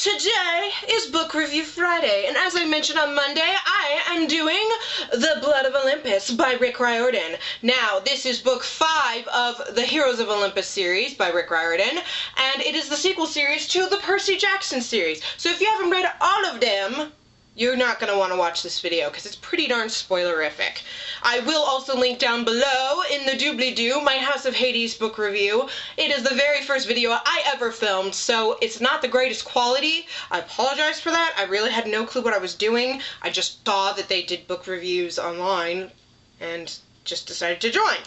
Today is Book Review Friday, and as I mentioned on Monday, I am doing The Blood of Olympus by Rick Riordan. Now, this is book 5 of the Heroes of Olympus series by Rick Riordan, and it is the sequel series to the Percy Jackson series. So if you haven't read all of them, you're not going to want to watch this video because it's pretty darn spoilerific. I will also link down below in the doobly-doo my House of Hades book review. It is the very first video I ever filmed, so it's not the greatest quality. I apologize for that. I really had no clue what I was doing. I just saw that they did book reviews online and just decided to join.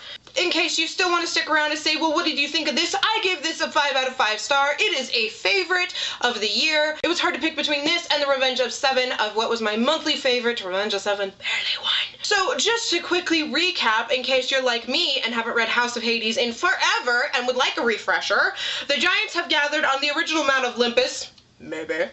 In case you still want to stick around and say, well, what did you think of this? I gave this a 5 out of 5 star. It is a favorite of the year. It was hard to pick between this and The Revenge of 7 of what was my monthly favorite. Revenge of 7 barely won. So just to quickly recap, in case you're like me and haven't read House of Hades in forever and would like a refresher, the giants have gathered on the original Mount of Olympus, maybe,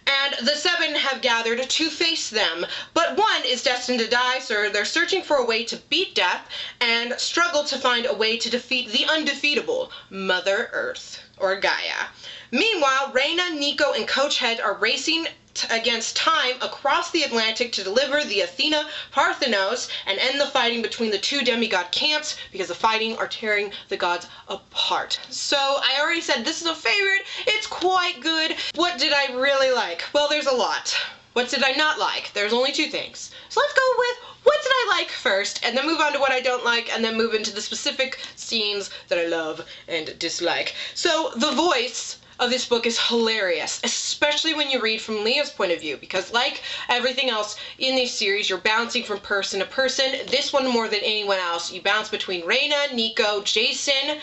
and the 7 have gathered to face them, but one is destined to die, so they're searching for a way to beat death and struggle to find a way to defeat the undefeatable Mother Earth, or Gaia. Meanwhile, Reyna, Nico, and Coach Head are racing against time across the Atlantic to deliver the Athena Parthenos and end the fighting between the two demigod camps, because the fighting are tearing the gods apart. So I already said this is a favorite. It's quite good. What did I really like? Well, there's a lot. What did I not like? There's only 2 things. So let's go with what did I like first, and then move on to what I don't like, and then move into the specific scenes that I love and dislike. So the voice of this book is hilarious, especially when you read from Leah's point of view, because like everything else in this series, you're bouncing from person to person. This one, more than anyone else, you bounce between Reyna, Nico, Jason,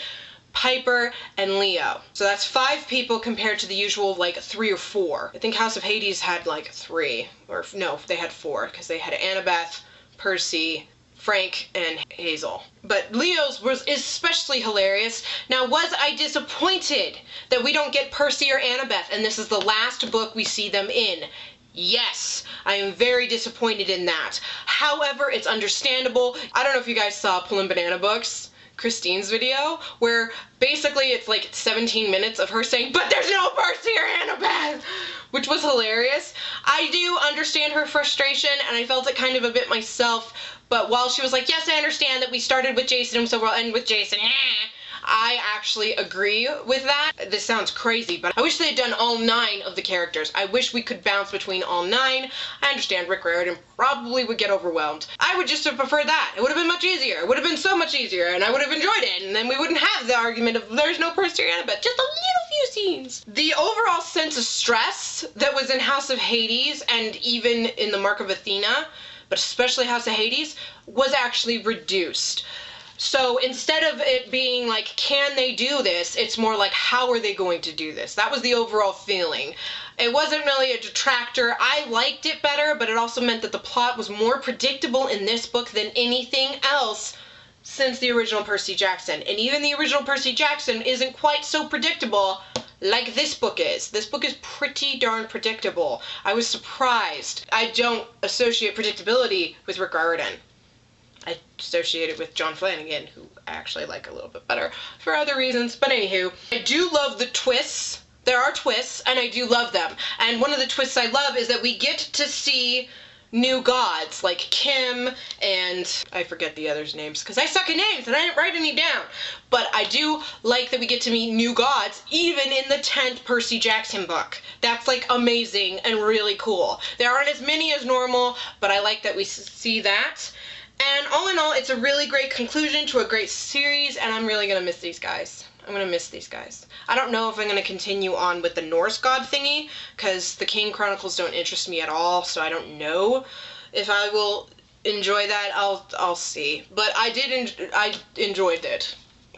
Piper, and Leo. So that's 5 people compared to the usual like 3 or 4. I think House of Hades had like 3, or no, they had 4, because they had Annabeth, Percy, Frank, and Hazel. But Leo's was especially hilarious. Now, was I disappointed that we don't get Percy or Annabeth, and this is the last book we see them in? Yes, I am very disappointed in that. However, it's understandable. I don't know if you guys saw Pullin' Banana Books, Christine's video, where basically it's like 17 minutes of her saying, but there's no Percy or Annabeth, which was hilarious. I do understand her frustration, and I felt it kind of a bit myself, but while she was like, yes, I understand that we started with Jason, so we'll end with Jason, I actually agree with that. This sounds crazy, but I wish they had done all 9 of the characters. I wish we could bounce between all 9. I understand Rick Riordan probably would get overwhelmed. I would just have preferred that. It would have been much easier. It would have been so much easier, and I would have enjoyed it, and then we wouldn't have the argument of there's no Percy or Annabeth, just a little few scenes. The overall sense of stress that was in House of Hades, and even in The Mark of Athena, but especially House of Hades, was actually reduced. So instead of it being like, can they do this, it's more like, how are they going to do this? That was the overall feeling. It wasn't really a detractor. I liked it better, but it also meant that the plot was more predictable in this book than anything else since the original Percy Jackson. And even the original Percy Jackson isn't quite so predictable like this book is. This book is pretty darn predictable. I was surprised. I don't associate predictability with Rick Riordan. I associate it with John Flanagan, who I actually like a little bit better for other reasons. But anywho, I do love the twists. There are twists, and I do love them. And one of the twists I love is that we get to see new gods, like Kim and I forget the others' names, because I suck at names and I didn't write any down. But I do like that we get to meet new gods, even in the 10th Percy Jackson book. That's like amazing and really cool. There aren't as many as normal, but I like that we see that. And all in all, it's a really great conclusion to a great series, and I'm really going to miss these guys. I'm going to miss these guys. I don't know if I'm going to continue on with the Norse god thingy, because the Kane Chronicles don't interest me at all, so I don't know if I will enjoy that. I'll see. But I enjoyed it.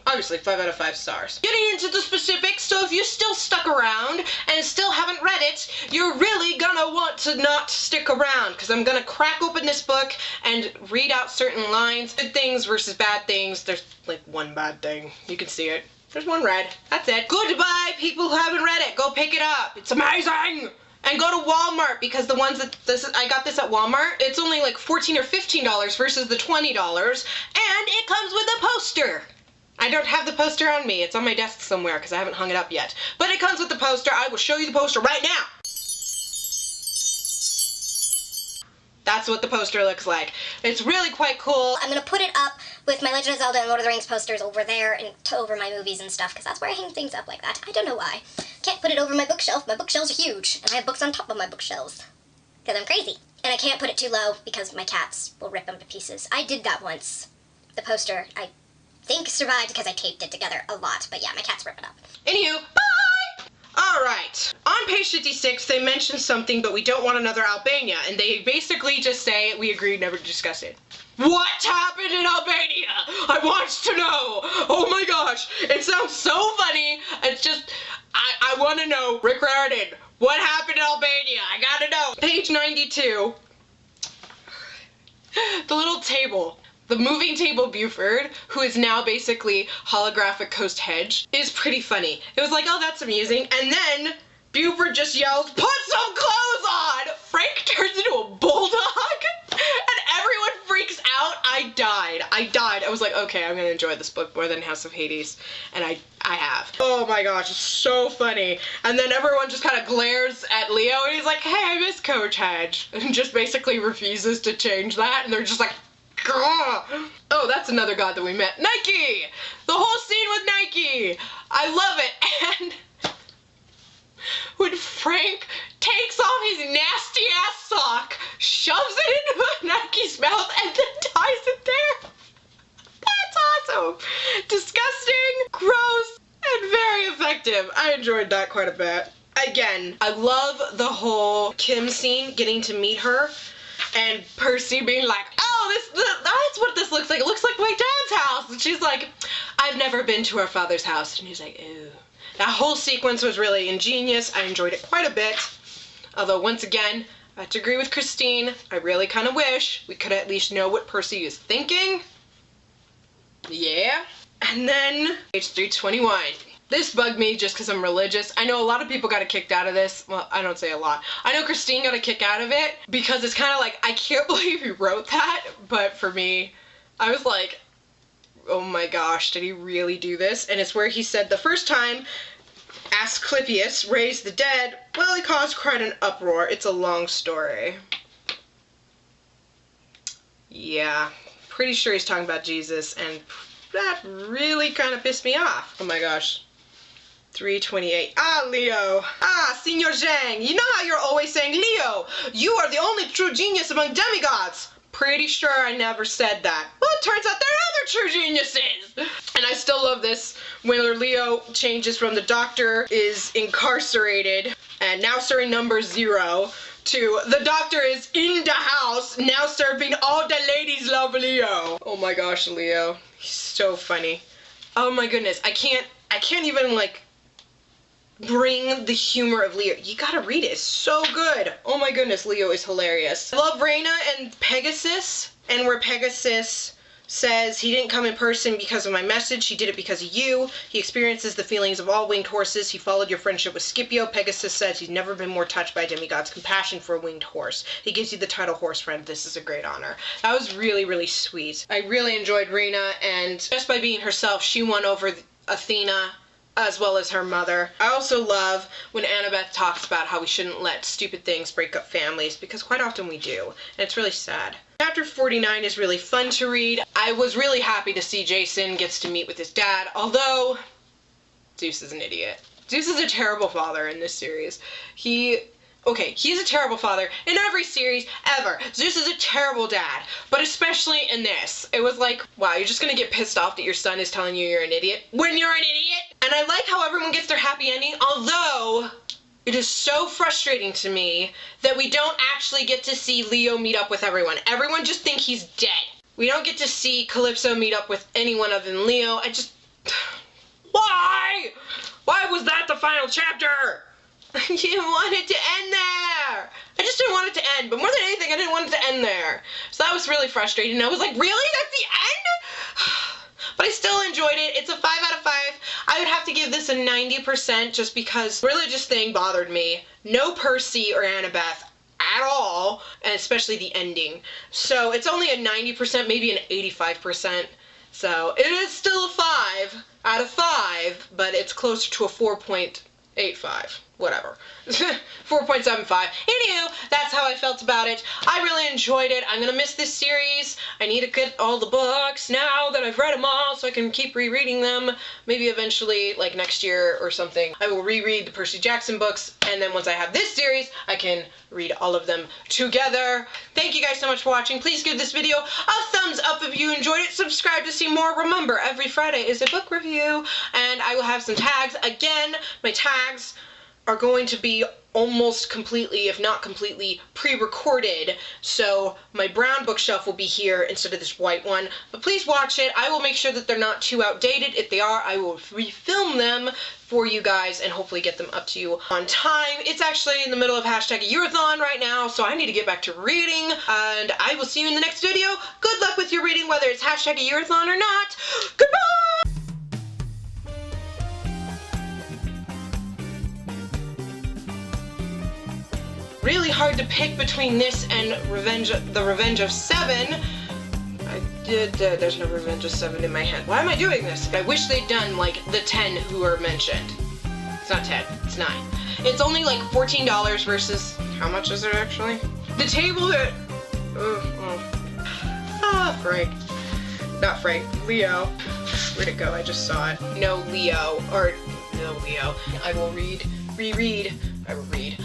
Obviously, 5 out of 5 stars. Getting into the specifics, so if you still stuck around and still haven't read it, you're really gonna want to not stick around, because I'm gonna crack open this book and read out certain lines. Good things versus bad things. There's like 1 bad thing. You can see it. There's 1 red. That's it. Goodbye, people who haven't read it. Go pick it up. It's amazing! And go to Walmart, because the ones that I got this at Walmart, it's only like $14 or $15 versus the $20, and it comes with a poster. I don't have the poster on me. It's on my desk somewhere because I haven't hung it up yet. But it comes with the poster. I will show you the poster right now. That's what the poster looks like. It's really quite cool. I'm going to put it up with my Legend of Zelda and Lord of the Rings posters over there and over my movies and stuff, because that's where I hang things up like that. I don't know why. Can't put it over my bookshelf. My bookshelves are huge, and I have books on top of my bookshelves, because I'm crazy. And I can't put it too low, because my cats will rip them to pieces. I did that once. The poster, I think, survived because I taped it together a lot, but yeah, my cats rip it up. Anywho, bye! Alright, on page 56 they mention something, but we don't want another Albania, and they basically just say, we agreed never to discuss it. What happened in Albania? I want to know! Oh my gosh, it sounds so funny, it's just, I want to know. Rick Riordan, what happened in Albania? I gotta know. Page 92, the little table. The moving table Buford, who is now basically holographic Coast Hedge, is pretty funny. It was like, oh, that's amusing. And then Buford just yells, put some clothes on! Frank turns into a bulldog, and everyone freaks out. I died. I was like, okay, I'm gonna enjoy this book more than House of Hades. And I have. Oh my gosh, it's so funny. And then everyone just kind of glares at Leo, and he's like, hey, I miss Coach Hedge. And just basically refuses to change that, and they're just like, oh, that's another god that we met. Nike! The whole scene with Nike! I love it. And when Frank takes off his nasty ass sock, shoves it into Nike's mouth, and then ties it there. That's awesome. Disgusting, gross, and very effective. I enjoyed that quite a bit. Again, I love the whole Kim scene, getting to meet her. And Percy being like, oh, that's what this looks like. It looks like my dad's house. And she's like, I've never been to our father's house. And he's like, ew. That whole sequence was really ingenious. I enjoyed it quite a bit. Although, once again, I have to agree with Christine. I really kind of wish we could at least know what Percy is thinking. Yeah. And then, page 321. This bugged me just because I'm religious. I know a lot of people got kicked out of this. Well, I don't say a lot. I know Christine got a kick out of it because it's kind of like, I can't believe he wrote that. But for me, I was like, oh my gosh, did he really do this? And it's where he said the first time Asclepius raised the dead, well, he caused quite an uproar. It's a long story. Yeah, pretty sure he's talking about Jesus, and that really kind of pissed me off. Oh my gosh. 328. Ah, Leo. Ah, Signor Zhang. You know how you're always saying, Leo, you are the only true genius among demigods. Pretty sure I never said that. Well, it turns out there are other true geniuses. And I still love this when Leo changes from the doctor is incarcerated and now serving number 0 to the doctor is in the house now serving all the ladies love Leo. Oh my gosh, Leo. He's so funny. Oh my goodness. I can't even like bring the humor of Leo. You gotta read it. It's so good. Oh my goodness, Leo is hilarious. I love Raina and Pegasus, and where Pegasus says he didn't come in person because of my message, he did it because of you. He experiences the feelings of all winged horses. He followed your friendship with Scipio. Pegasus says he's never been more touched by a demigod's compassion for a winged horse. He gives you the title horse friend. This is a great honor. That was really, really sweet. I really enjoyed Raina, and just by being herself, she won over Athena, as well as her mother. I also love when Annabeth talks about how we shouldn't let stupid things break up families, because quite often we do, and it's really sad. Chapter 49 is really fun to read. I was really happy to see Jason gets to meet with his dad, although Zeus is an idiot. Zeus is a terrible father in this series. He's a terrible father in every series ever. Zeus is a terrible dad, but especially in this. It was like, wow, you're just gonna get pissed off that your son is telling you you're an idiot when you're an idiot? And I like how everyone gets their happy ending, although it is so frustrating to me that we don't actually get to see Leo meet up with everyone. Everyone just think he's dead. We don't get to see Calypso meet up with anyone other than Leo. Why? Why was that the final chapter? You didn't want it to end there. I just didn't want it to end, but more than anything, I didn't want it to end there. So that was really frustrating. I was like, really? That's the end? But I still enjoyed it. It's a 5 out of 5. I would have to give this a 90% just because the religious thing bothered me. No Percy or Annabeth at all, and especially the ending. So it's only a 90%, maybe an 85%. So it is still a 5 out of 5, but it's closer to a 4.85. Whatever. 4.75. Anywho, that's how I felt about it. I really enjoyed it. I'm gonna miss this series. I need to get all the books now that I've read them all so I can keep rereading them. Maybe eventually, like next year or something, I will reread the Percy Jackson books, and then once I have this series, I can read all of them together. Thank you guys so much for watching. Please give this video a thumbs up if you enjoyed it. Subscribe to see more. Remember, every Friday is a book review, and I will have some tags. Again, my tags are going to be almost completely, if not completely, pre-recorded, so my brown bookshelf will be here instead of this white one. But please watch it. I will make sure that they're not too outdated. If they are, I will refilm them for you guys and hopefully get them up to you on time. It's actually in the middle of #Yearathon right now, so I need to get back to reading, and I will see you in the next video. Good luck with your reading, whether it's #Yearathon or not. Goodbye! Really hard to pick between this and The Revenge of 7. There's no Revenge of 7 in my head. Why am I doing this? I wish they'd done, like, the 10 who are mentioned. It's not 10, it's 9. It's only, like, $14 versus, how much is it, actually? The table that, Frank. Not Frank, Leo. Where'd it go? I just saw it. No Leo. I will reread. I will read.